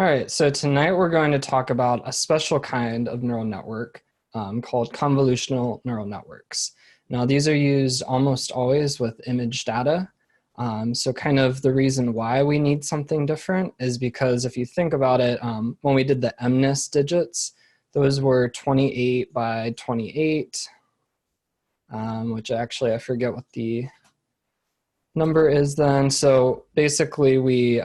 All right, so tonight we're going to talk about a special kind of neural network called convolutional neural networks. Now, these are used almost always with image data. So kind of the reason why we need something different is because if you think about it, when we did the MNIST digits, those were 28 by 28, which actually I forget what the number is then. So basically we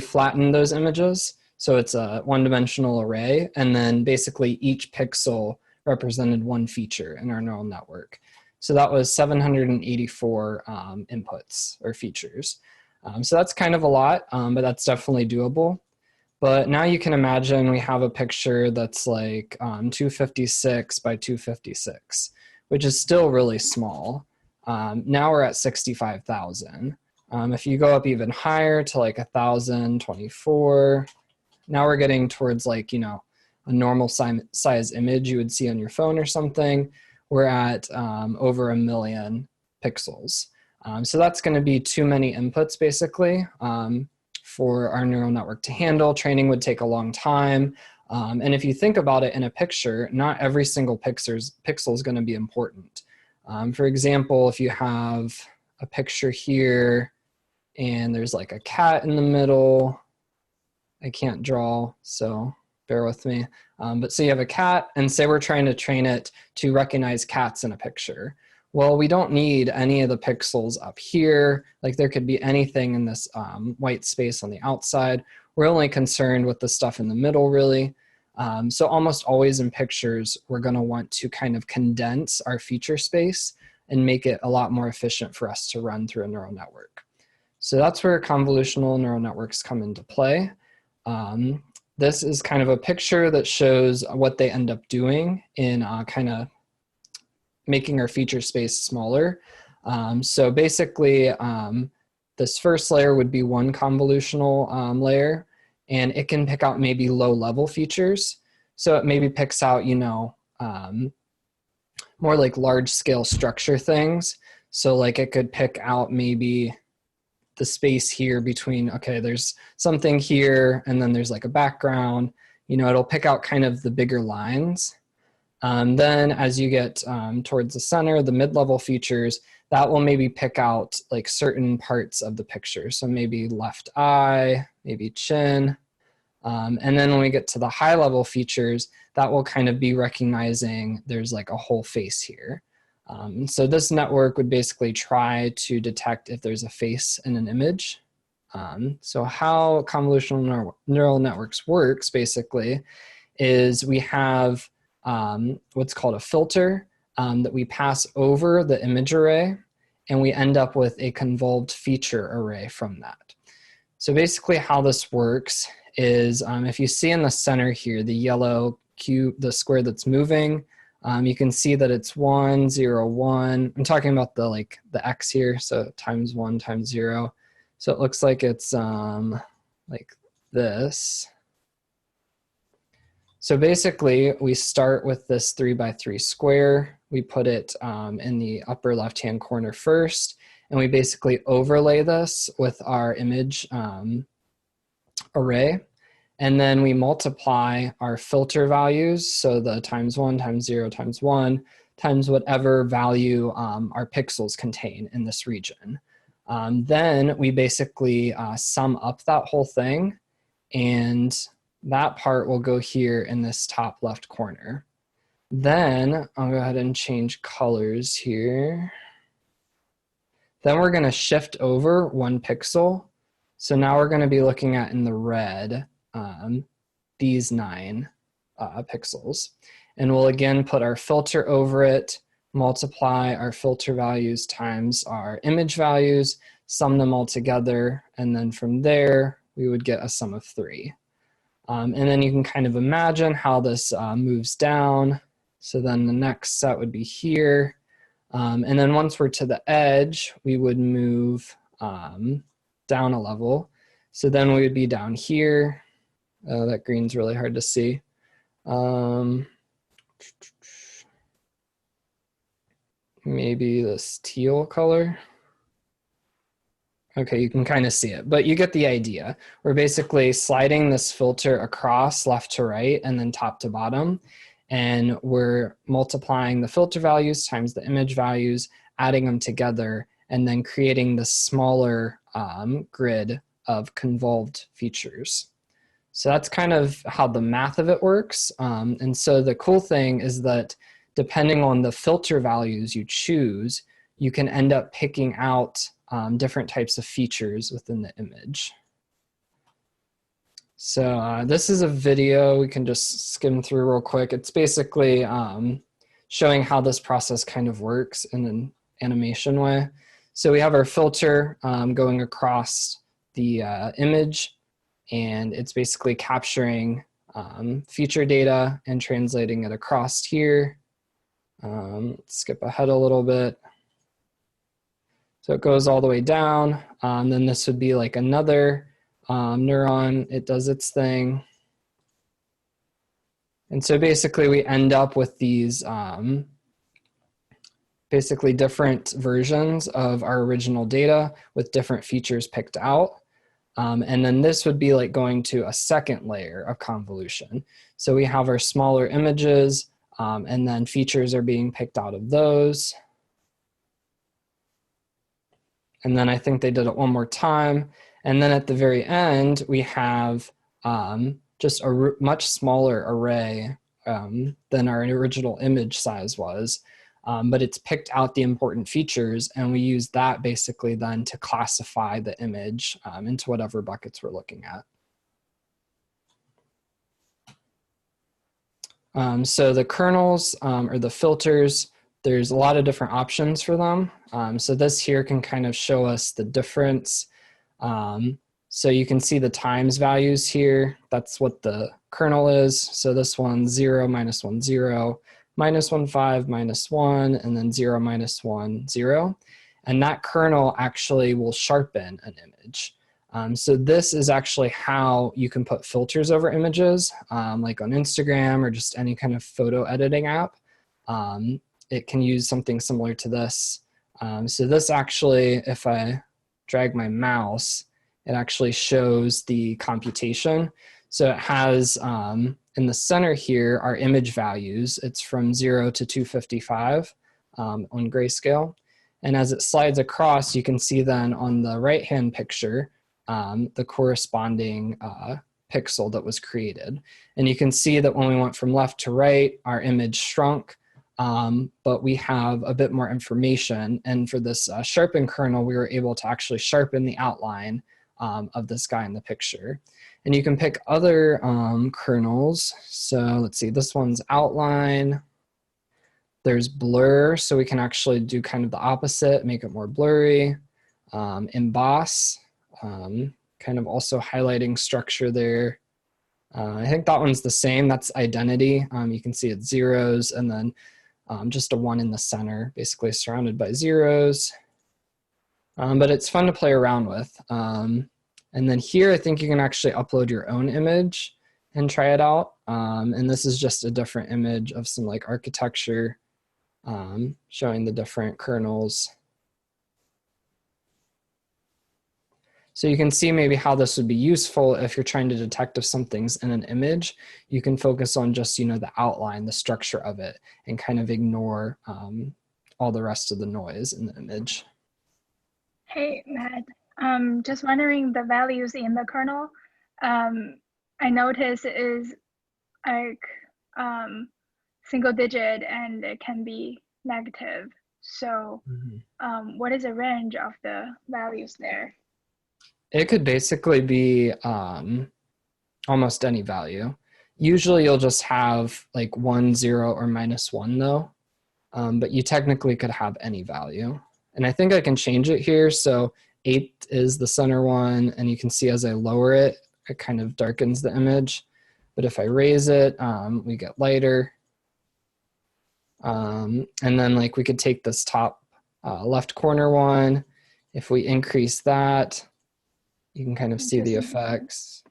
flattened those images. So it's a one-dimensional array, and then basically each pixel represented one feature in our neural network. So that was 784 inputs or features. So that's kind of a lot, but that's definitely doable. But now you can imagine we have a picture that's like 256 by 256, which is still really small. Now we're at 65,000. If you go up even higher to like 1,024, now we're getting towards like, a normal size image you would see on your phone or something. We're at over 1 million pixels. So that's going to be too many inputs basically for our neural network to handle. Training would take a long time. And if you think about it in a picture, not every single pixel is going to be important. For example, if you have a picture here and there's like a cat in the middle, I can't draw, so bear with me. But so you have a cat, and say we're trying to train it to recognize cats in a picture. Well, we don't need any of the pixels up here. Like there could be anything in this white space on the outside. We're only concerned with the stuff in the middle, really. So almost always in pictures, we're going to want to kind of condense our feature space and make it a lot more efficient for us to run through a neural network. So that's where convolutional neural networks come into play. This is kind of a picture that shows what they end up doing in kind of making our feature space smaller. So basically, this first layer would be one convolutional layer, and it can pick out maybe low-level features. So it maybe picks out, more like large-scale structure things. So like it could pick out maybe the space here between, okay, there's something here, and then there's like a background. It'll pick out kind of the bigger lines. Then as you get towards the center, the mid-level features, that will maybe pick out like certain parts of the picture. So maybe left eye, maybe chin. And then when we get to the high-level features, that will kind of be recognizing there's like a whole face here. So this network would basically try to detect if there's a face in an image. So how convolutional neural networks works basically is we have what's called a filter that we pass over the image array, and we end up with a convolved feature array from that. So basically how this works is if you see in the center here, the yellow cube, the square that's moving, you can see that it's 1, 0, 1. I'm talking about the X here, so times 1 times 0. So it looks like it's like this. So basically, we start with this 3 by 3 square. We put it in the upper left-hand corner first, and we basically overlay this with our image array. And then we multiply our filter values, so the times 1 times 0 times 1 times whatever value our pixels contain in this region. Then we basically sum up that whole thing, and that part will go here in this top left corner. Then I'll go ahead and change colors here. Then we're going to shift over 1 pixel. So now we're going to be looking at in the red these 9 pixels. And we'll again put our filter over it, multiply our filter values times our image values, sum them all together, and then from there we would get a sum of 3. And then you can kind of imagine how this moves down. So then the next set would be here. And then once we're to the edge, we would move down a level. So then we would be down here. Oh, that green's really hard to see. Maybe this teal color. Okay, you can kind of see it, but you get the idea. We're basically sliding this filter across left to right and then top to bottom. And we're multiplying the filter values times the image values, adding them together, and then creating this smaller grid of convolved features. So that's kind of how the math of it works. And so the cool thing is that depending on the filter values you choose, you can end up picking out different types of features within the image. So this is a video we can just skim through real quick. It's basically showing how this process kind of works in an animation way. So we have our filter going across the image, and it's basically capturing feature data and translating it across here. Let's skip ahead a little bit. So it goes all the way down. Then this would be like another neuron. It does its thing. And so basically we end up with these basically different versions of our original data with different features picked out. And then this would be like going to a second layer of convolution. So we have our smaller images, and then features are being picked out of those. And then I think they did it one more time. And then at the very end, we have just a much smaller array than our original image size was. But it's picked out the important features, and we use that basically then to classify the image into whatever buckets we're looking at. So the kernels or the filters, there's a lot of different options for them. So this here can kind of show us the difference. So you can see the times values here. That's what the kernel is. So this one, 0, -1, 0, -1, 5, -1, and then 0, -1, 0. And that kernel actually will sharpen an image. So this is actually how you can put filters over images, like on Instagram or just any kind of photo editing app. It can use something similar to this. So this actually, if I drag my mouse, it actually shows the computation. So it has in the center here our image values. It's from 0 to 255 on grayscale. And as it slides across, you can see then on the right-hand picture, the corresponding pixel that was created. And you can see that when we went from left to right, our image shrunk, but we have a bit more information. And for this sharpen kernel, we were able to actually sharpen the outline of this guy in the picture. And you can pick other kernels. So let's see, this one's outline. There's blur, so we can actually do kind of the opposite, make it more blurry. Emboss, kind of also highlighting structure there. I think that one's the same, that's identity. You can see it's zeros and then just a 1 in the center, basically surrounded by zeros. But it's fun to play around with. And then here, I think you can actually upload your own image and try it out. And this is just a different image of some like architecture showing the different kernels. So you can see maybe how this would be useful if you're trying to detect if something's in an image. You can focus on just, you know, the outline, the structure of it, and kind of ignore all the rest of the noise in the image. Hey, Matt, just wondering the values in the kernel. I notice it is like single digit and it can be negative. So what is the range of the values there? It could basically be almost any value. Usually you'll just have like 1, 0, or -1 though, but you technically could have any value. And I think I can change it here. So 8 is the center one, and you can see as I lower it, it kind of darkens the image. But if I raise it, we get lighter. And then like we could take this top left corner one. If we increase that, you can kind of see the effects.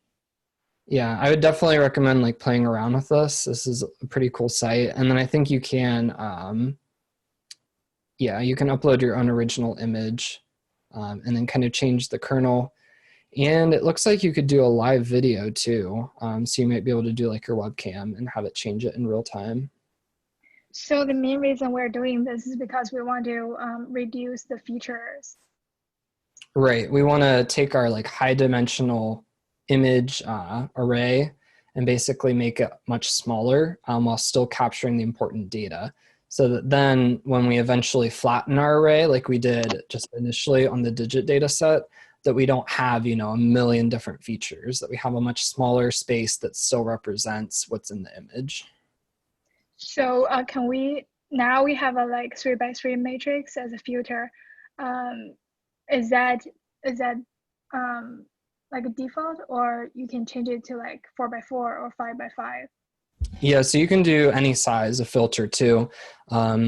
Yeah, I would definitely recommend like playing around with this. This is a pretty cool site. And then I think you can, yeah, you can upload your own original image and then kind of change the kernel. And it looks like you could do a live video too. So you might be able to do like your webcam and have it change it in real time. So the main reason we're doing this is because we want to reduce the features. Right. We want to take our like high dimensional image array and basically make it much smaller while still capturing the important data. So that then when we eventually flatten our array, like we did just initially on the digit data set, that we don't have, you know, a million different features, that we have a much smaller space that still represents what's in the image. So can we, now we have a like 3x3 matrix as a filter. Is that like a default, or you can change it to like 4x4 or 5x5? Yeah, so you can do any size of filter too.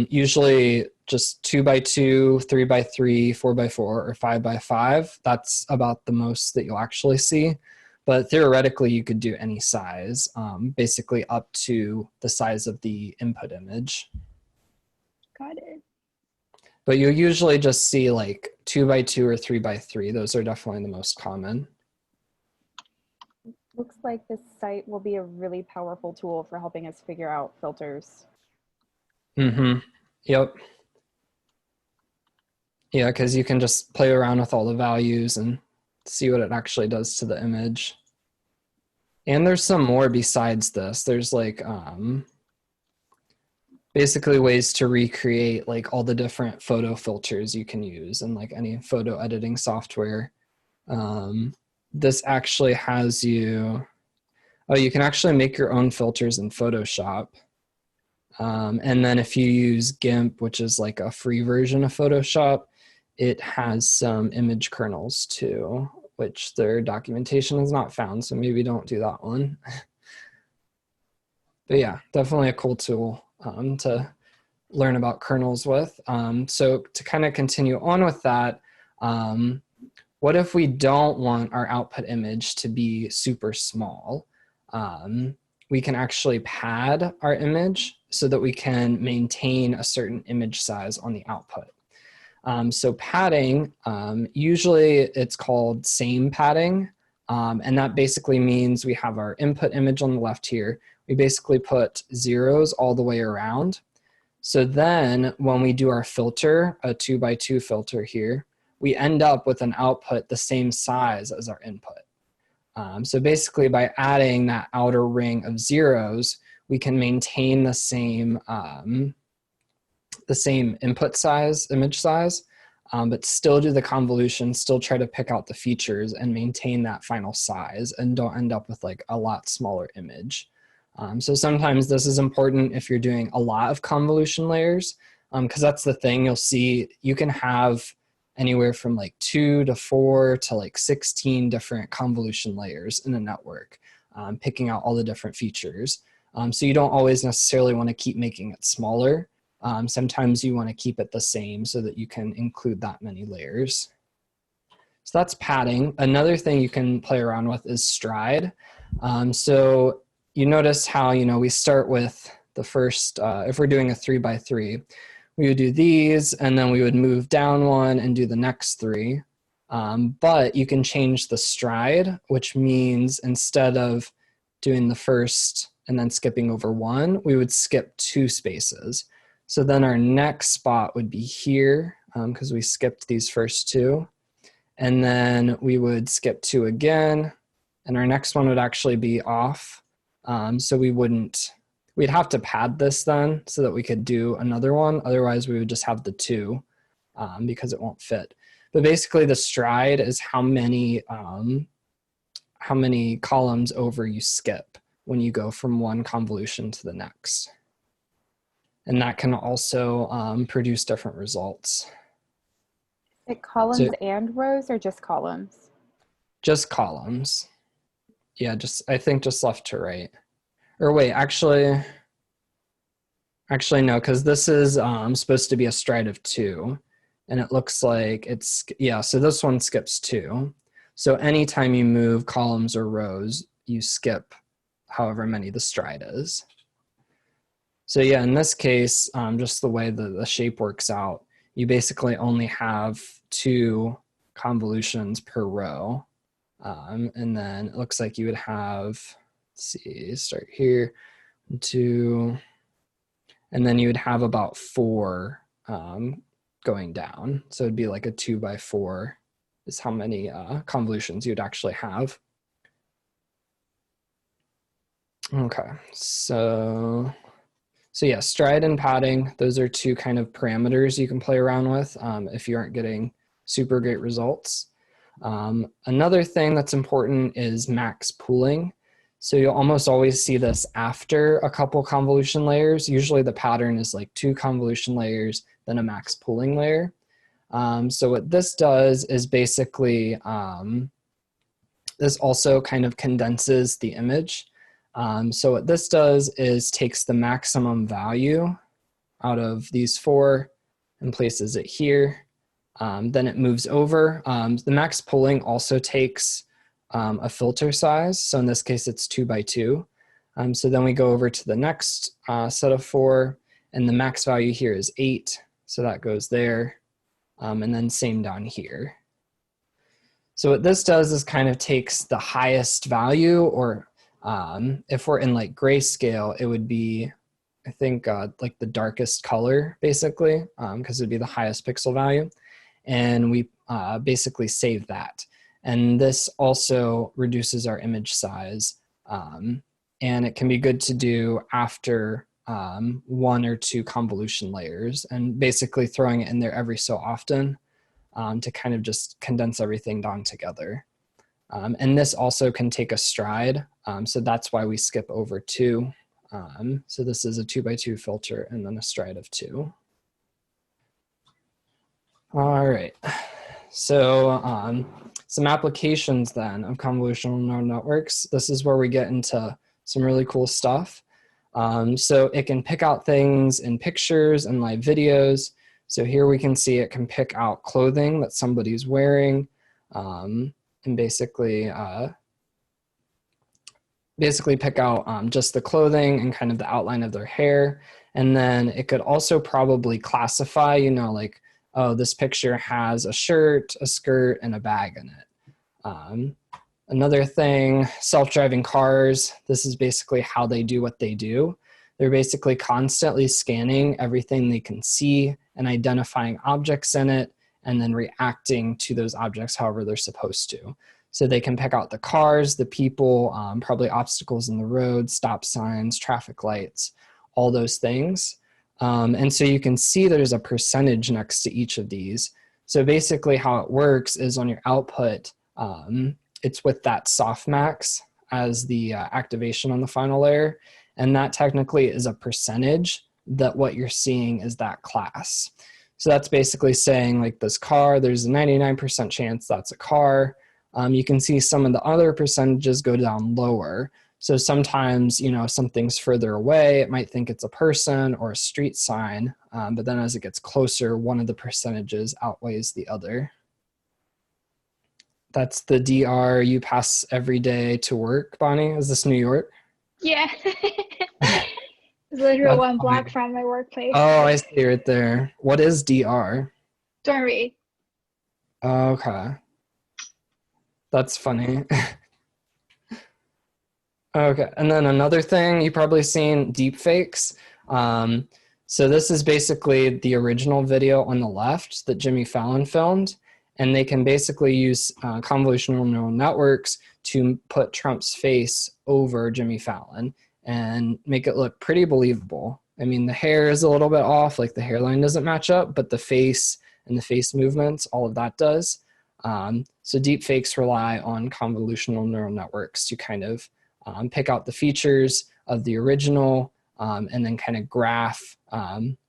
Usually just 2x2, 3x3, 4x4, or 5x5. That's about the most that you'll actually see. But theoretically, you could do any size, basically up to the size of the input image. Got it. But you'll usually just see like 2x2 or 3x3. Those are definitely the most common. Looks like this site will be a really powerful tool for helping us figure out filters. Mm-hmm. Yep. Yeah, because you can just play around with all the values and see what it actually does to the image. And there's some more besides this. There's like basically ways to recreate like all the different photo filters you can use in like any photo editing software. This actually has you, oh, you can actually make your own filters in Photoshop. And then if you use GIMP, which is like a free version of Photoshop, it has some image kernels too, which their documentation is not found, so maybe don't do that one. But yeah, definitely a cool tool to learn about kernels with. So to kind of continue on with that, what if we don't want our output image to be super small? We can actually pad our image so that we can maintain a certain image size on the output. So padding, usually it's called same padding, and that basically means we have our input image on the left here. We basically put zeros all the way around. So then when we do our filter, a 2x2 filter here, we end up with an output the same size as our input. So basically by adding that outer ring of zeros, we can maintain the same input size, image size, but still do the convolution, still try to pick out the features and maintain that final size and don't end up with like a lot smaller image. So sometimes this is important if you're doing a lot of convolution layers, because that's the thing you'll see. You can have anywhere from like 2 to 4 to like 16 different convolution layers in a network, picking out all the different features. So you don't always necessarily want to keep making it smaller. Sometimes you want to keep it the same so that you can include that many layers. So that's padding. Another thing you can play around with is stride. So you notice how, you know, we start with the first, if we're doing a 3x3, we would do these and then we would move down one and do the next 3. But you can change the stride, which means instead of doing the first and then skipping over 1, we would skip 2 spaces. So then our next spot would be here because we skipped these first 2. And then we would skip 2 again. And our next one would actually be off. So we'd have to pad this then so that we could do another one. Otherwise we would just have the 2 because it won't fit. But basically the stride is how many columns over you skip when you go from one convolution to the next. And that can also produce different results. Is it columns and rows or just columns? Just columns. Yeah, I think just left to right. Or wait, actually no, because this is supposed to be a stride of 2. And it looks like it's, yeah, so this one skips 2. So anytime you move columns or rows, you skip however many the stride is. So yeah, in this case, just the way the shape works out, you basically only have 2 convolutions per row. And then it looks like you would have, let's see, start here, 2, and then you would have about 4 going down. So it'd be like a 2 by 4 is how many convolutions you'd actually have. Okay, so yeah, stride and padding, those are 2 kind of parameters you can play around with if you aren't getting super great results. Another thing that's important is max pooling. So you'll almost always see this after a couple convolution layers. Usually the pattern is like 2 convolution layers, then a max pooling layer. So what this does is basically, this also kind of condenses the image. So what this does is takes the maximum value out of these 4 and places it here. Then it moves over. The max pooling also takes a filter size. So in this case, it's 2 by 2. So then we go over to the next set of 4, and the max value here is 8. So that goes there. And then same down here. So what this does is kind of takes the highest value, or if we're in like grayscale, it would be, I think, like the darkest color, basically, because it would be the highest pixel value. And we basically save that. And this also reduces our image size. And it can be good to do after 1 or 2 convolution layers, and basically throwing it in there every so often to kind of just condense everything down together. And this also can take a stride. So that's why we skip over 2. So this is a 2 by 2 filter and then a stride of 2. All right. So some applications then of convolutional neural networks. This is where we get into some really cool stuff. So it can pick out things in pictures and live videos. So here we can see it can pick out clothing that somebody's wearing, and basically pick out just the clothing and kind of the outline of their hair. And then it could also probably classify, you know, like, oh, this picture has a shirt, a skirt, and a bag in it. Another thing, self-driving cars, this is basically how they do what they do. They're basically constantly scanning everything they can see and identifying objects in it, and then reacting to those objects however they're supposed to. So they can pick out the cars, the people, probably obstacles in the road, stop signs, traffic lights, all those things. And so you can see there's a percentage next to each of these. So basically how it works is on your output, it's with that softmax as the activation on the final layer. And that technically is a percentage that what you're seeing is that class. So that's basically saying, like, this car, there's a 99% chance that's a car. You can see some of the other percentages go down lower. So sometimes, you know, something's further away, it might think it's a person or a street sign, but then as it gets closer, one of the percentages outweighs the other. That's the DR you pass every day to work, Bonnie. Is this New York? Yeah. It's literally 1 block from my workplace. Oh, I see right there. What is DR? Dormy. Okay. That's funny. Okay, and then another thing you've probably seen, deepfakes. So this is basically the original video on the left that Jimmy Fallon filmed, and they can basically use convolutional neural networks to put Trump's face over Jimmy Fallon and make it look pretty believable. I mean, the hair is a little bit off, like the hairline doesn't match up, but the face and the face movements, all of that does. So deepfakes rely on convolutional neural networks to kind of pick out the features of the original, and then kind of graph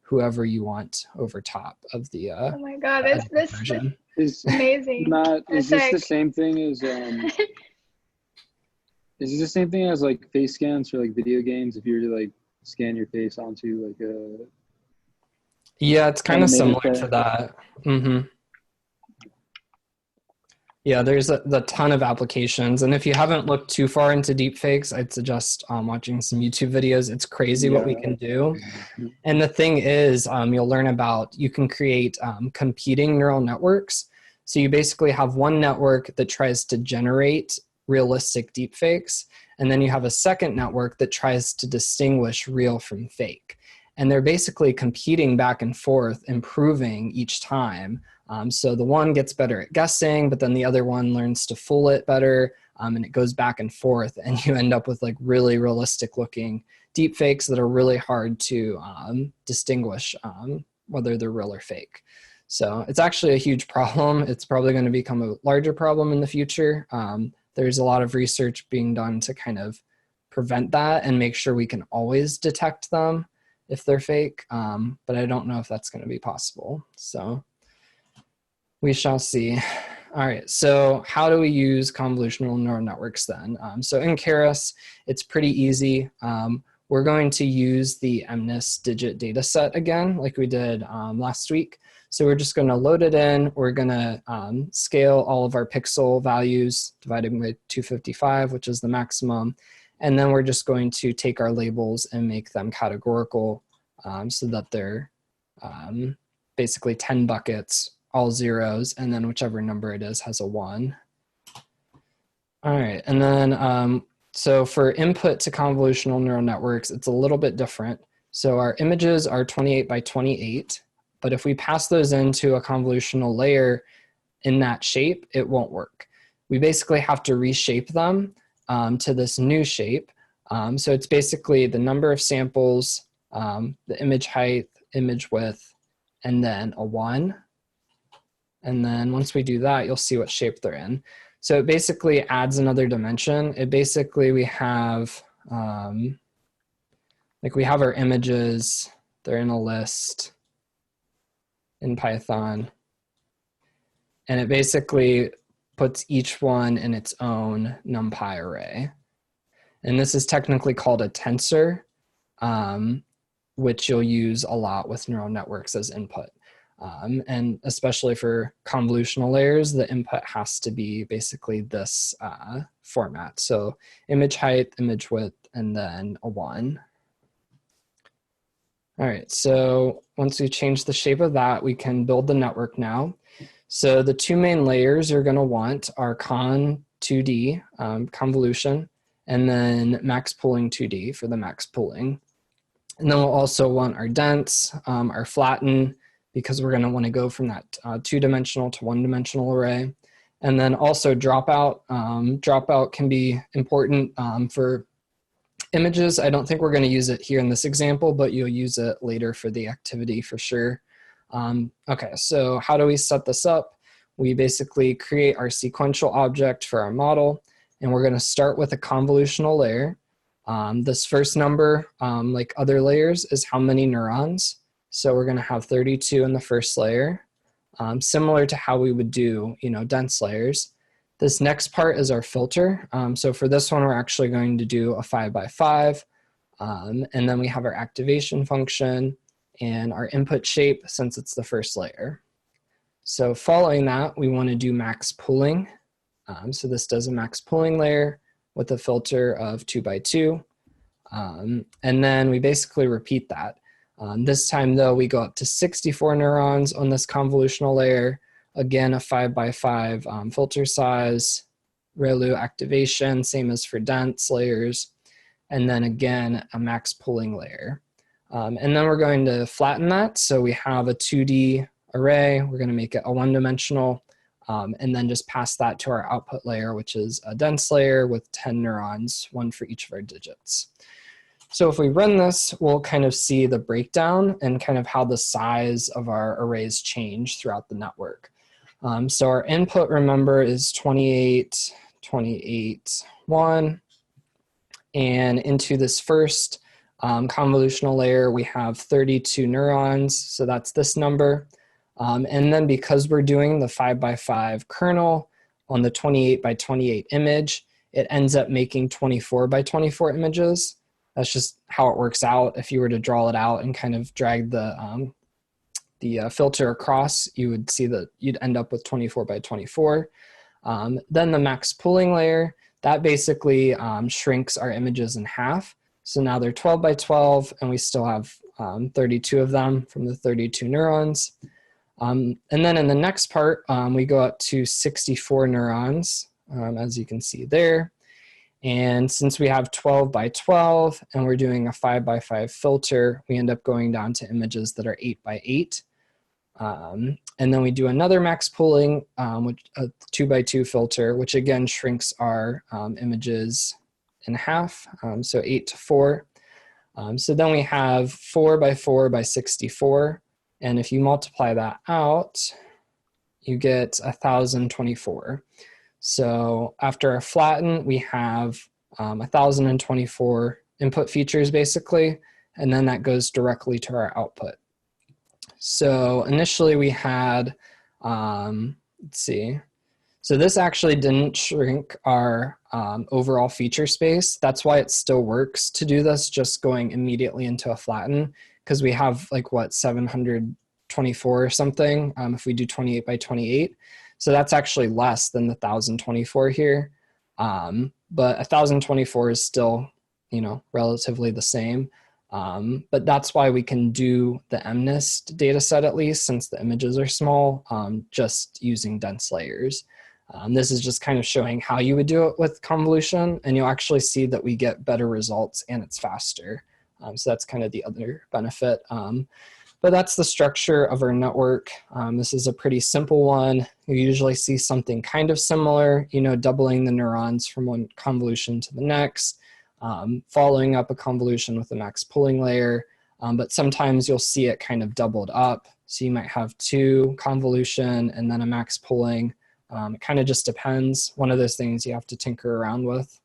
whoever you want over top of the oh my god, this version. Is amazing. Is this the same thing as is this the same thing as like face scans for like video games? If you were to like scan your face onto like a Yeah, it's kind of animated similar to that. Mm-hmm. Yeah, there's a ton of applications. And if you haven't looked too far into deepfakes, I'd suggest watching some YouTube videos. It's crazy what we can do. And the thing is, you'll learn about, you can create competing neural networks. So you basically have one network that tries to generate realistic deepfakes, and then you have a second network that tries to distinguish real from fake. And they're basically competing back and forth, improving each time. So the one gets better at guessing, but then the other one learns to fool it better, and it goes back and forth, and you end up with like really realistic looking deepfakes that are really hard to distinguish whether they're real or fake. So it's actually a huge problem. It's probably going to become a larger problem in the future. There's a lot of research being done to kind of prevent that and make sure we can always detect them if they're fake, but I don't know if that's going to be possible. So we shall see. All right, so how do we use convolutional neural networks then? So in Keras, it's pretty easy. We're going to use the MNIST digit data set again, like we did last week. So we're just going to load it in. We're going to scale all of our pixel values, dividing by 255, which is the maximum. And then we're just going to take our labels and make them categorical so that they're basically 10 buckets, all zeros, and then whichever number it is has a 1. All right, and then so for input to convolutional neural networks, it's a little bit different. So our images are 28 by 28, but if we pass those into a convolutional layer in that shape, it won't work. We basically have to reshape them to this new shape. So it's basically the number of samples, the image height, image width, and then a 1. And then once we do that, you'll see what shape they're in. So it basically adds another dimension. It basically, we have, like we have our images, they're in a list in Python. And it basically puts each one in its own NumPy array. And this is technically called a tensor, which you'll use a lot with neural networks as input. And especially for convolutional layers, the input has to be basically this format. So image height, image width, and then a 1. All right, so once we change the shape of that, we can build the network now. So the two main layers you're going to want are con 2D, convolution, and then max pooling 2D for the max pooling. And then we'll also want our dense, our flatten, because we're going to want to go from that 2-dimensional to 1-dimensional array. And then also dropout. Dropout can be important for images. I don't think we're going to use it here in this example, but you'll use it later for the activity for sure. Okay, so how do we set this up? We basically create our sequential object for our model, and we're going to start with a convolutional layer. This first number, like other layers, is how many neurons. So we're going to have 32 in the first layer, similar to how we would do, dense layers. This next part is our filter. So for this one, we're actually going to do a 5 by 5. And then we have our activation function and our input shape since it's the first layer. So following that, we want to do max pooling. So this does a max pooling layer with a filter of 2 by 2. And then we basically repeat that. This time though, we go up to 64 neurons on this convolutional layer. Again, a 5 by 5 filter size, ReLU activation, same as for dense layers. And then again, a max pooling layer. And then we're going to flatten that. So we have a 2D array. We're going to make it a 1-dimensional, and then just pass that to our output layer, which is a dense layer with 10 neurons, 1 for each of our digits. So if we run this, we'll kind of see the breakdown and kind of how the size of our arrays change throughout the network. So our input, remember, is 28, 28, 1. And into this first convolutional layer, we have 32 neurons. So that's this number. And then because we're doing the 5 by 5 kernel on the 28 by 28 image, it ends up making 24 by 24 images. That's just how it works out. If you were to draw it out and kind of drag the filter across, you would see that you'd end up with 24 by 24. Then the max pooling layer, that basically shrinks our images in half. So now they're 12 by 12, and we still have 32 of them from the 32 neurons. And then in the next part, we go up to 64 neurons, as you can see there. And since we have 12 by 12 and we're doing a 5 by 5 filter, we end up going down to images that are 8 by 8. And then we do another max pooling, which a 2 by 2 filter, which again shrinks our images in half, so 8 to 4. So then we have 4 by 4 by 64. And if you multiply that out, you get 1,024. So after our flatten, we have 1,024 input features basically, and then that goes directly to our output. So initially we had, let's see, so this actually didn't shrink our overall feature space. That's why it still works to do this, just going immediately into a flatten, because we have like what, 724 or something if we do 28 by 28. So that's actually less than the 1,024 here. But 1,024 is still, you know, relatively the same. But that's why we can do the MNIST data set, at least since the images are small, just using dense layers. This is just kind of showing how you would do it with convolution, and you'll actually see that we get better results and it's faster. So that's kind of the other benefit. But that's the structure of our network. This is a pretty simple one. You usually see something kind of similar, you know, doubling the neurons from one convolution to the next, following up a convolution with a max pooling layer. But sometimes you'll see it kind of doubled up. So you might have 2 convolution and then a max pooling. It kind of just depends. One of those things you have to tinker around with.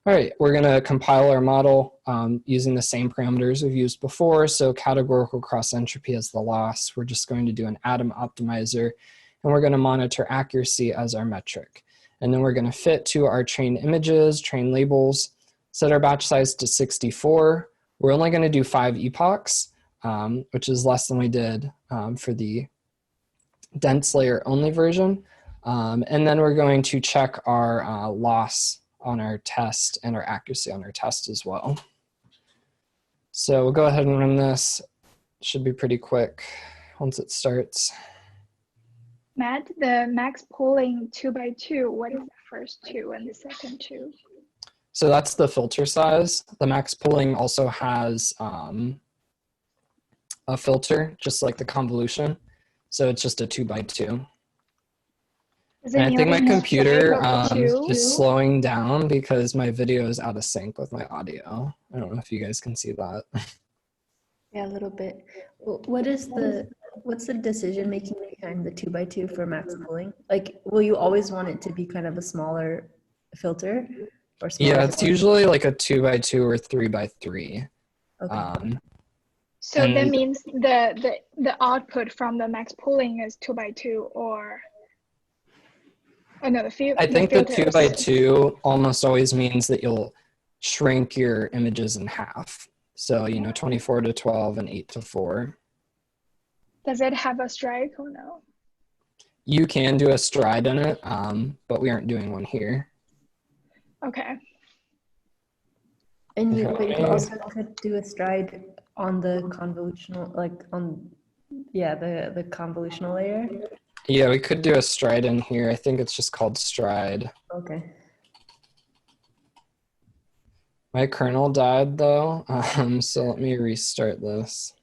All right, we're going to compile our model using the same parameters we've used before. So categorical cross entropy as the loss. We're just going to do an atom optimizer, and we're going to monitor accuracy as our metric. And then we're going to fit to our trained images, trained labels, set our batch size to 64. We're only going to do 5 epochs, which is less than we did for the dense layer only version. And then we're going to check our loss on our test and our accuracy on our test as well. So we'll go ahead and run this. Should be pretty quick once it starts. Matt, the max pooling 2 by 2, what is the first 2 and the second 2? So that's the filter size. The max pooling also has a filter, just like the convolution. So it's just a 2 by 2. And I think my computer is slowing down because my video is out of sync with my audio. I don't know if you guys can see that. Yeah, a little bit. What's the decision making behind the 2 by 2 for max pooling? Like, will you always want it to be kind of a smaller filter? Or smaller yeah, it's usually like a 2 by 2 or 3 by 3. Okay. So that means the output from the max pooling is 2 by 2 or another field. I think the 2 by 2 almost always means that you'll shrink your images in half. So, you know, 24 to 12 and 8 to 4. Does it have a strike or no? You can do a stride in it, but we aren't doing one here. Okay. And you also could do a stride on the convolutional, like on, yeah, the convolutional layer. Yeah, we could do a stride in here. I think it's just called stride. Okay. My kernel died though, so let me restart this.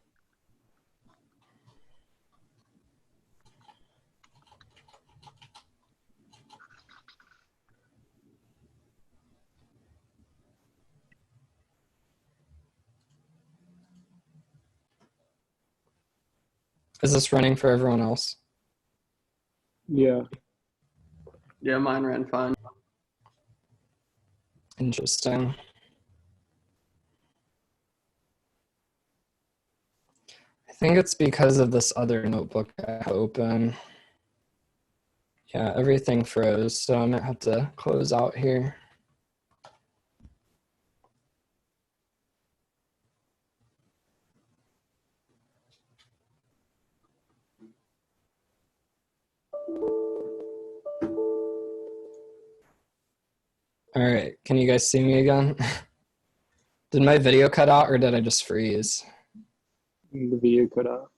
Is this running for everyone else? Yeah. Yeah, mine ran fine. Interesting. I think it's because of this other notebook I have open. Yeah, everything froze, so I might have to close out here. All right, can you guys see me again? Did my video cut out or did I just freeze? The video cut out.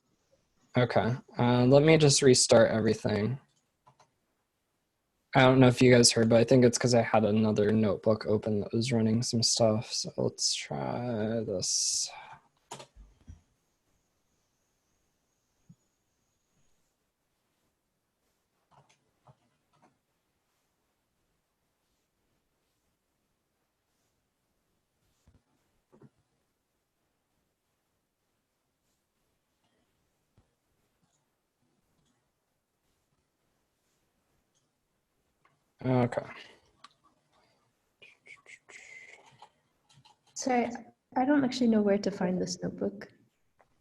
Okay, let me just restart everything. I don't know if you guys heard, but I think it's because I had another notebook open that was running some stuff. So let's try this. Okay. Sorry, I don't actually know where to find this notebook.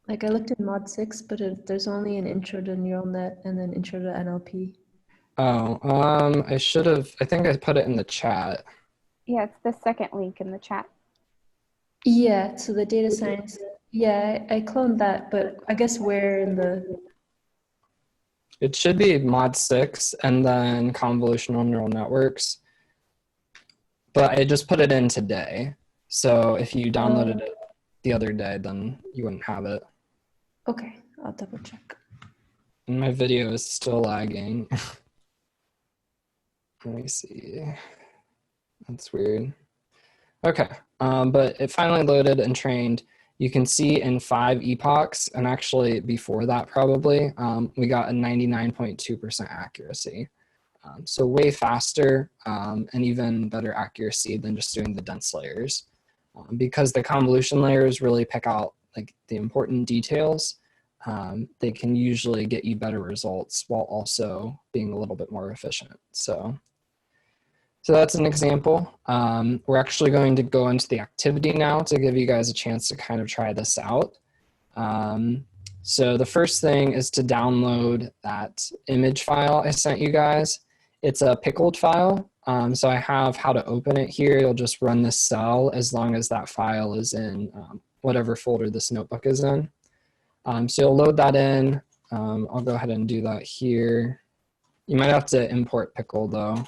Like I looked in mod 6, but there's only an intro to neural net and then intro to NLP. Oh, I think I put it in the chat. Yeah, it's the second link in the chat. Yeah, so the data science, yeah, I cloned that, but I guess where in the, It should be mod 6 and then convolutional neural networks. But I just put it in today. So if you downloaded it the other day, then you wouldn't have it. okay, I'll double check. And my video is still lagging. Let me see. That's weird. Okay, but it finally loaded and trained. You can see in 5 epochs, and actually before that probably, we got a 99.2% accuracy. So way faster and even better accuracy than just doing the dense layers. Because the convolution layers really pick out like the important details, they can usually get you better results while also being a little bit more efficient. So that's an example. We're actually going to go into the activity now to give you guys a chance to kind of try this out. So the first thing is to download that image file I sent you guys. It's a pickled file. So I have how to open it here. You'll just run this cell as long as that file is in whatever folder this notebook is in. So you'll load that in. I'll go ahead and do that here. You might have to import pickle though.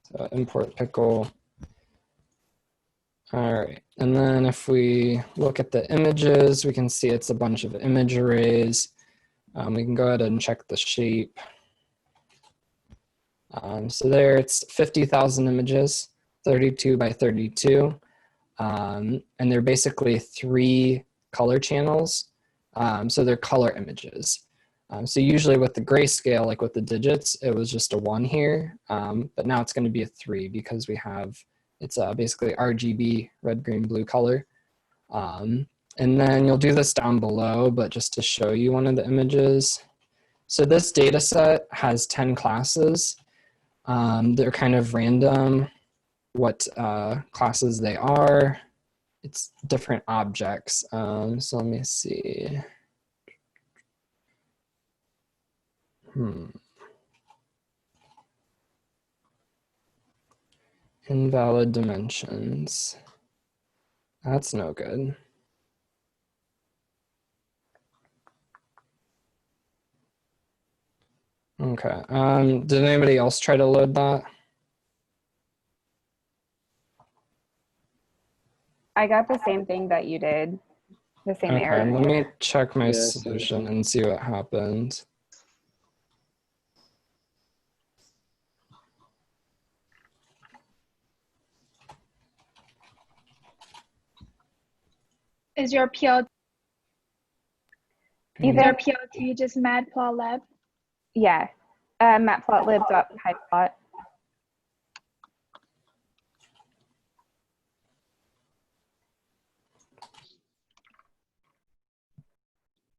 So import pickle. All right, and then if we look at the images, we can see it's a bunch of image arrays. We can go ahead and check the shape. So there it's 50,000 images, 32 by 32. And they're basically 3 color channels. So they're color images. So usually with the grayscale, like with the digits, it was just a 1 here. But now it's going to be a 3 because we have, it's basically RGB, red, green, blue color. And then you'll do this down below, but just to show you one of the images. So this data set has 10 classes. They're kind of random what classes they are. It's different objects. So let me see. Invalid dimensions. That's no good. Okay. Did anybody else try to load that? I got the same thing that you did, the same Okay, error. let me check my Yes. solution and see what happened. Is your PLT Either, just matplotlib? yeah, matplotlib.pyplot.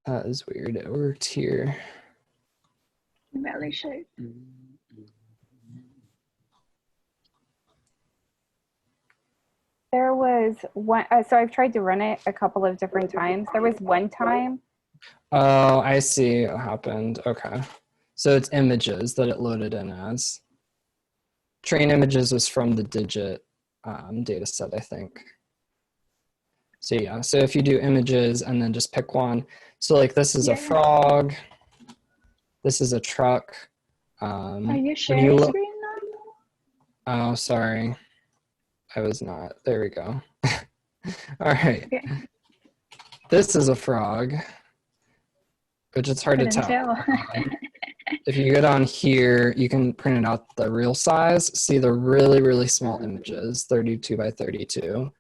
That is weird. It worked here. Valley shape. There was one, so I've tried to run it a couple of different times. There was one time. Oh, I see what happened. Okay. So it's images that it loaded in as. Train images was from the digit data set, I think. So yeah, so if you do images and then just pick one. So like this is a frog. This is a truck. Are you sharing screen now? Oh, sorry. I was not. There we go. All right. Okay. This is a frog. which it's hard to Couldn't tell. tell. If you go down here, you can print it out the real size, see the really, really small images, 32 by 32.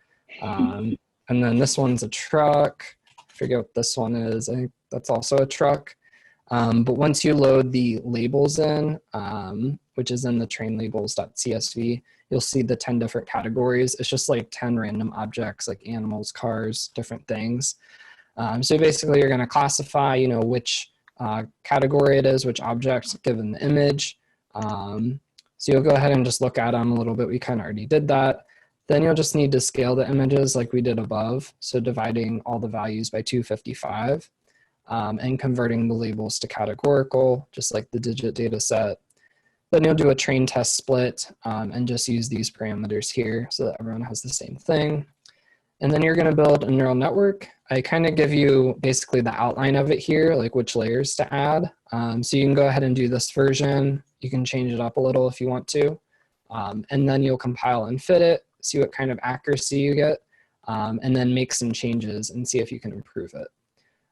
And then this one's a truck. I forget what this one is. I think that's also a truck. But once you load the labels in, which is in the trainlabels.csv, you'll see the 10 different categories. It's just like 10 random objects like animals, cars, different things. So basically you're going to classify, you know, which category it is, which object given the image. So you'll go ahead and just look at them a little bit. We kind of already did that. Then you'll just need to scale the images like we did above. So dividing all the values by 255 and converting the labels to categorical, just like the digit data set. Then you'll do a train test split and just use these parameters here so that everyone has the same thing. And then you're going to build a neural network. I kind of give you basically the outline of it here, like which layers to add. So you can go ahead and do this version. You can change it up a little if you want to. And then you'll compile and fit it, see what kind of accuracy you get, and then make some changes and see if you can improve it.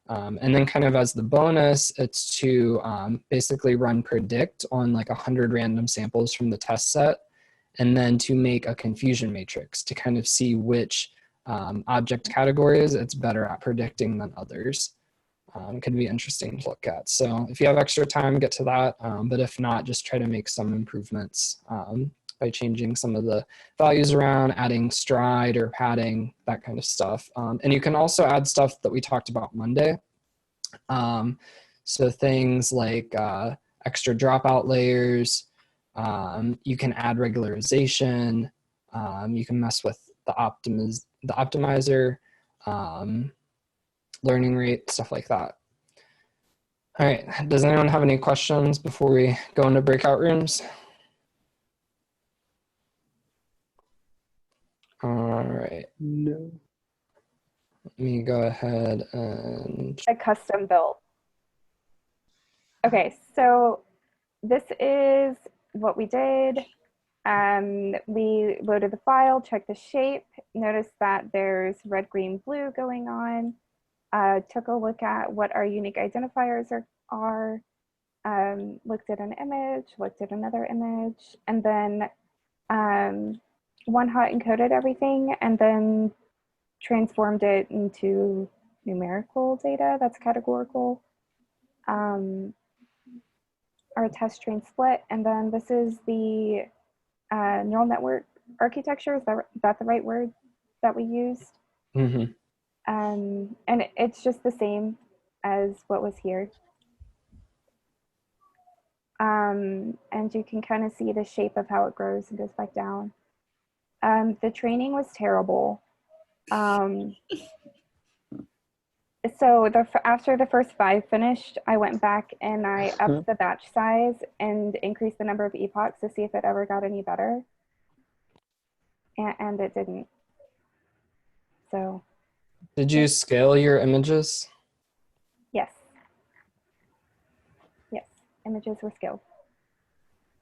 And then kind of as the bonus, it's to basically run predict on like 100 random samples from the test set, and then to make a confusion matrix to kind of see which object categories it's better at predicting than others. Could be interesting to look at. So if you have extra time, get to that. But if not, just try to make some improvements by changing some of the values around, adding stride or padding, that kind of stuff. And you can also add stuff that we talked about Monday. So things like extra dropout layers, you can add regularization, you can mess with the optimizer, learning rate, stuff like that. All right, does anyone have any questions before we go into breakout rooms? All right. No. Let me go ahead and... A custom built. Okay, so this is what we did. We loaded the file, checked the shape, noticed that there's red, green, blue going on. Took a look at what our unique identifiers are, looked at an image, looked at another image, and then one hot encoded everything and then transformed it into numerical data that's categorical. Our test train split, and then this is the neural network architecture. Is that the right word that we used? Mm-hmm. And it's just the same as what was here. And you can kind of see the shape of how it grows and goes back down. The training was terrible. So after the first 5 finished, I went back and I upped the batch size and increased the number of epochs to see if it ever got any better. And it didn't. So. Did you scale your images? Yes. Yes, images were scaled.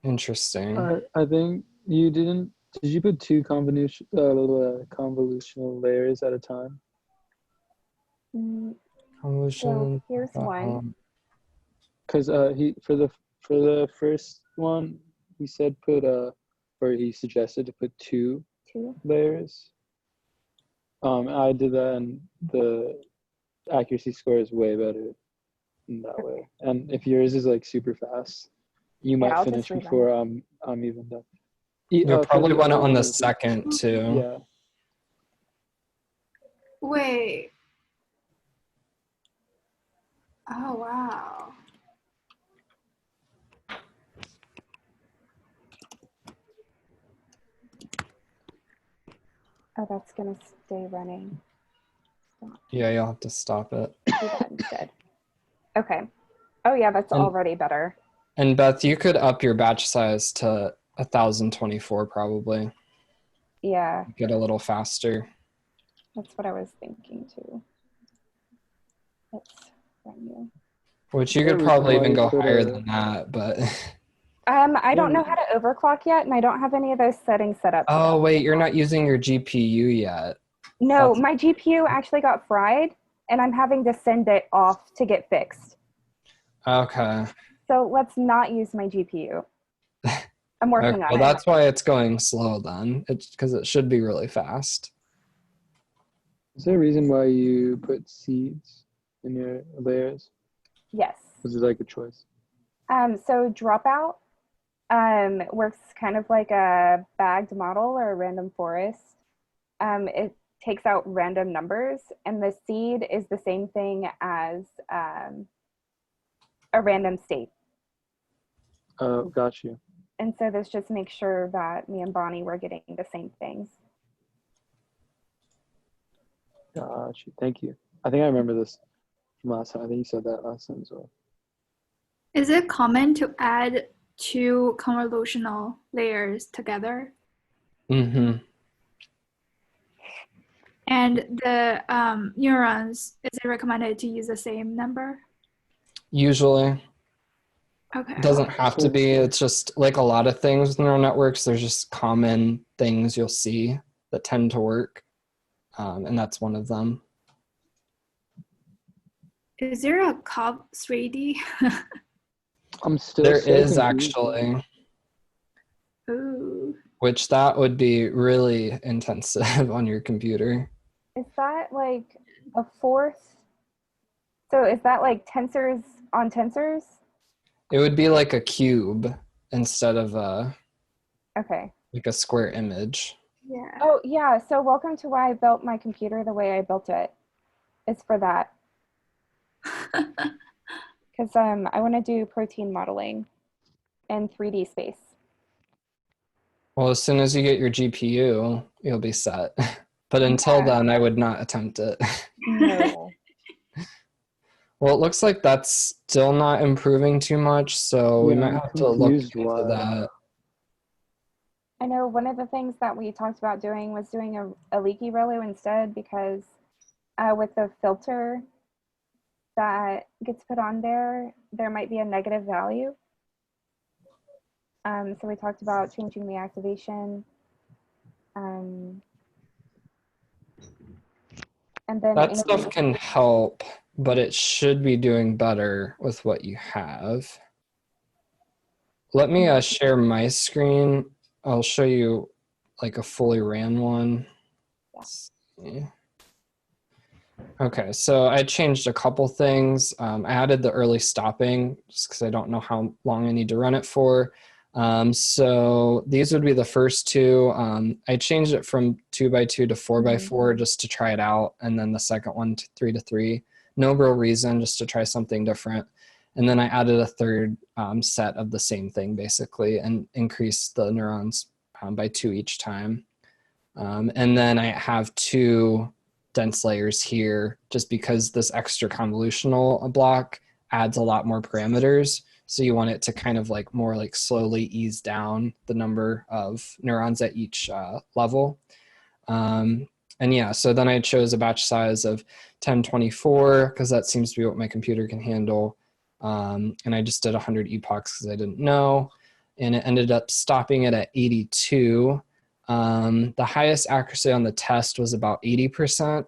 Interesting. I think you didn't. Did you put 2 convolutional layers at a time? Convolution. So here's one. Because he for the first one he said put or he suggested to put 2 layers. I did that, and the accuracy score is way better in that way. And if yours is like super fast, you might finish before I'm even done. You'll probably want it on the second too. Yeah. Wait. Oh, wow. Oh, that's going to stay running. Stop. Yeah, you'll have to stop it. Do that instead. Okay. Oh, yeah, that's already better. And Beth, you could up your batch size to 1024 probably. Yeah. Get a little faster. That's what I was thinking too. Let's run you. Which you could probably even go higher than that, but... I don't know how to overclock yet, and I don't have any of those settings set up. Oh, wait, you're not using your GPU yet. No, my GPU actually got fried, and I'm having to send it off to get fixed. Okay. So let's not use my GPU. I'm working Okay. on Well, it. that's why it's going slow then. It's because it should be really fast. Is there a reason why you put seeds in your layers? Yes. Was it like a choice? So dropout works kind of like a bagged model or a random forest. It takes out random numbers, and the seed is the same thing as a random state. Oh, got you. And so this just makes sure that me and Bonnie were getting the same things. Got you. Thank you. I think I remember this from last time. I think you said that last time as well. Is it common to add two convolutional layers together? Mm-hmm. And the neurons, is it recommended to use the same number? Usually. Okay. It doesn't have to be. It's just like a lot of things with neural networks. There's just common things you'll see that tend to work. And that's one of them. Is there a COB 3D? I'm still There so is confused. actually, Ooh. which that would be really intensive on your computer. Is that like a fourth? So is that like tensors on tensors? It would be like a cube instead of Okay. like a square image. Yeah. Oh yeah, so welcome to why I built my computer the way I built it. It's for that. Because I want to do protein modeling in 3D space. Well, as soon as you get your GPU, you'll be set. But until then, I would not attempt it. No. Well, it looks like that's still not improving too much, so we Yeah, might I'm have to look confused into why. that. I know one of the things that we talked about doing was doing a leaky relu instead, because with the filter that gets put on there, there might be a negative value. So we talked about changing the activation. And then That stuff can help, but it should be doing better with what you have. Let me share my screen. I'll show you like a fully ran one. Let's see. Okay, so I changed a couple things. I added the early stopping just because I don't know how long I need to run it for. So these would be the first two. I changed it from 2x2 to 4x4 just to try it out. And then the second one to 3x3. No real reason, just to try something different. And then I added a third set of the same thing basically and increased the neurons by 2 each time. And then I have 2 dense layers here just because this extra convolutional block adds a lot more parameters. So you want it to kind of like more like slowly ease down the number of neurons at each level. And yeah, so then I chose a batch size of 1024 because that seems to be what my computer can handle. And I just did 100 epochs because I didn't know. And it ended up stopping it at 82. The highest accuracy on the test was about 80%.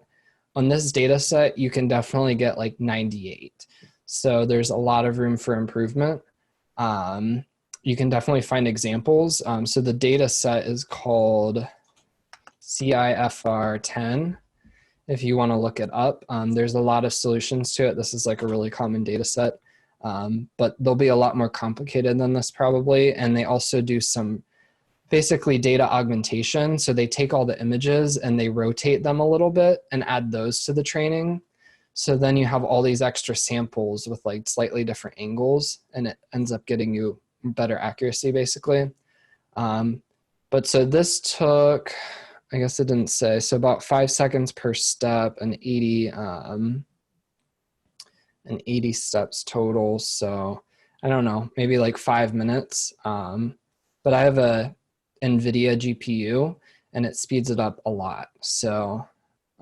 On this data set, you can definitely get like 98. So there's a lot of room for improvement. You can definitely find examples. So the data set is called CIFR 10. If you want to look it up, there's a lot of solutions to it. This is like a really common data set, but they'll be a lot more complicated than this probably. And they also do some basically data augmentation. So they take all the images and they rotate them a little bit and add those to the training. So then you have all these extra samples with like slightly different angles and it ends up getting you better accuracy basically. But so this took, I guess it didn't say, so about 5 seconds per step and 80 steps total. So I don't know, maybe like 5 minutes. But I have a NVIDIA GPU and it speeds it up a lot. So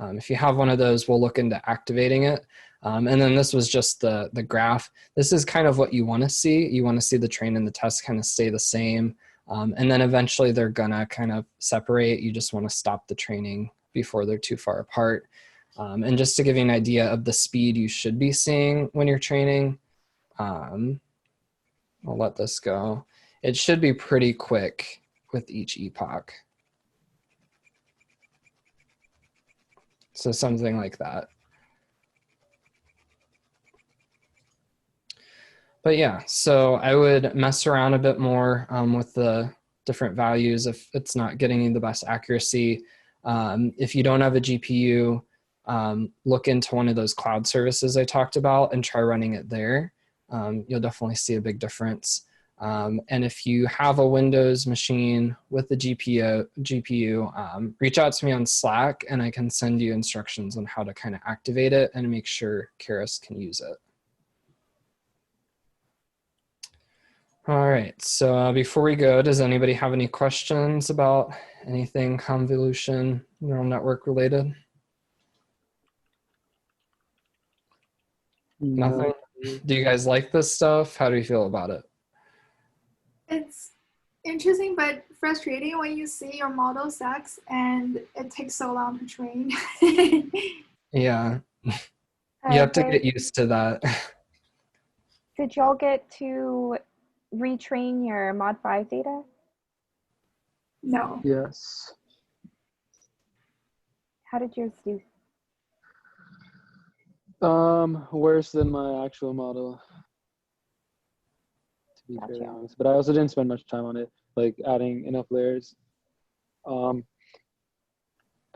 if you have one of those, we'll look into activating it. And then this was just the graph. This is kind of what you want to see. You want to see the train and the test kind of stay the same. And then eventually they're gonna kind of separate. You just want to stop the training before they're too far apart. And just to give you an idea of the speed you should be seeing when you're training, I'll let this go. It should be pretty quick with each epoch. So something like that. But yeah, so I would mess around a bit more with the different values if it's not getting you the best accuracy. If you don't have a GPU, look into one of those cloud services I talked about and try running it there. You'll definitely see a big difference. And if you have a Windows machine with the GPU, reach out to me on Slack and I can send you instructions on how to kind of activate it and make sure Keras can use it. All right, so before we go, does anybody have any questions about anything convolution neural network related? Nothing? Do you guys like this stuff? How do you feel about it? It's interesting but frustrating when you see your model sucks and it takes so long to train. Yeah, you have to get used to that. Did y'all get to retrain your mod 5 data? No. Yes. How did yours do? Worse than my actual model, to be Gotcha. fairly honest. But I also didn't spend much time on it, like adding enough layers. But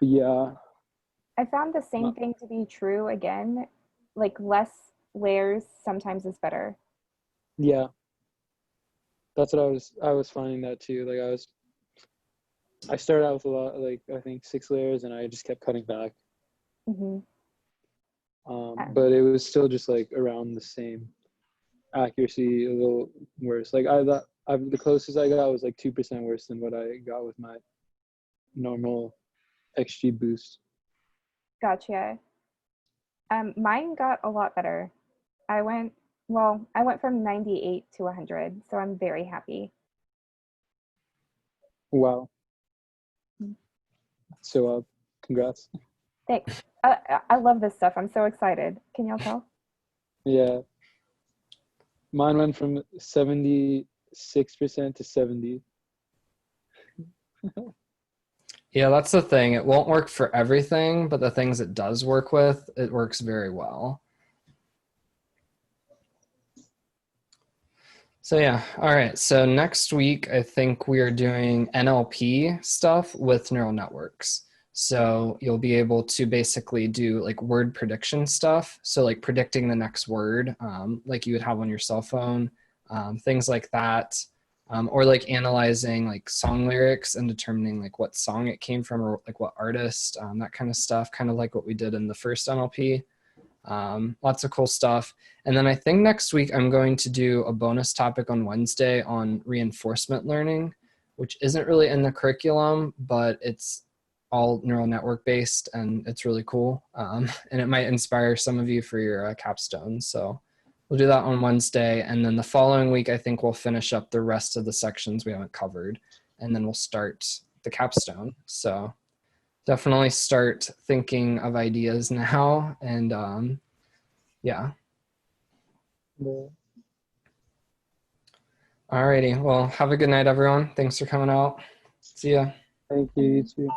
yeah. I found the same thing to be true again, like less layers sometimes is better. Yeah. That's what I was finding that too. Like I started out with a lot, like I think 6 layers, and I just kept cutting back. Mm-hmm. But it was still just like around the same accuracy, a little worse. Like I thought, the closest I got was like 2% worse than what I got with my normal XG boost. Gotcha. Mine got a lot better. I went from 98 to 100, so I'm very happy. Wow. So congrats. Thanks. I love this stuff. I'm so excited. Can y'all tell? Yeah. Mine went from 76% to 70. Yeah, that's the thing. It won't work for everything, but the things it does work with, it works very well. So yeah, all right. So next week, I think we are doing NLP stuff with neural networks. So you'll be able to basically do like word prediction stuff. So like predicting the next word, like you would have on your cell phone, things like that. Or like analyzing like song lyrics and determining like what song it came from or like what artist, that kind of stuff, kind of like what we did in the first NLP. Lots of cool stuff. And then I think next week I'm going to do a bonus topic on Wednesday on reinforcement learning, which isn't really in the curriculum, but it's all neural network based and it's really cool. And it might inspire some of you for your capstone. So we'll do that on Wednesday. And then the following week, I think we'll finish up the rest of the sections we haven't covered. And then we'll start the capstone. So definitely start thinking of ideas now. And yeah. Alrighty. Well, have a good night, everyone. Thanks for coming out. See ya. Thank you. You too.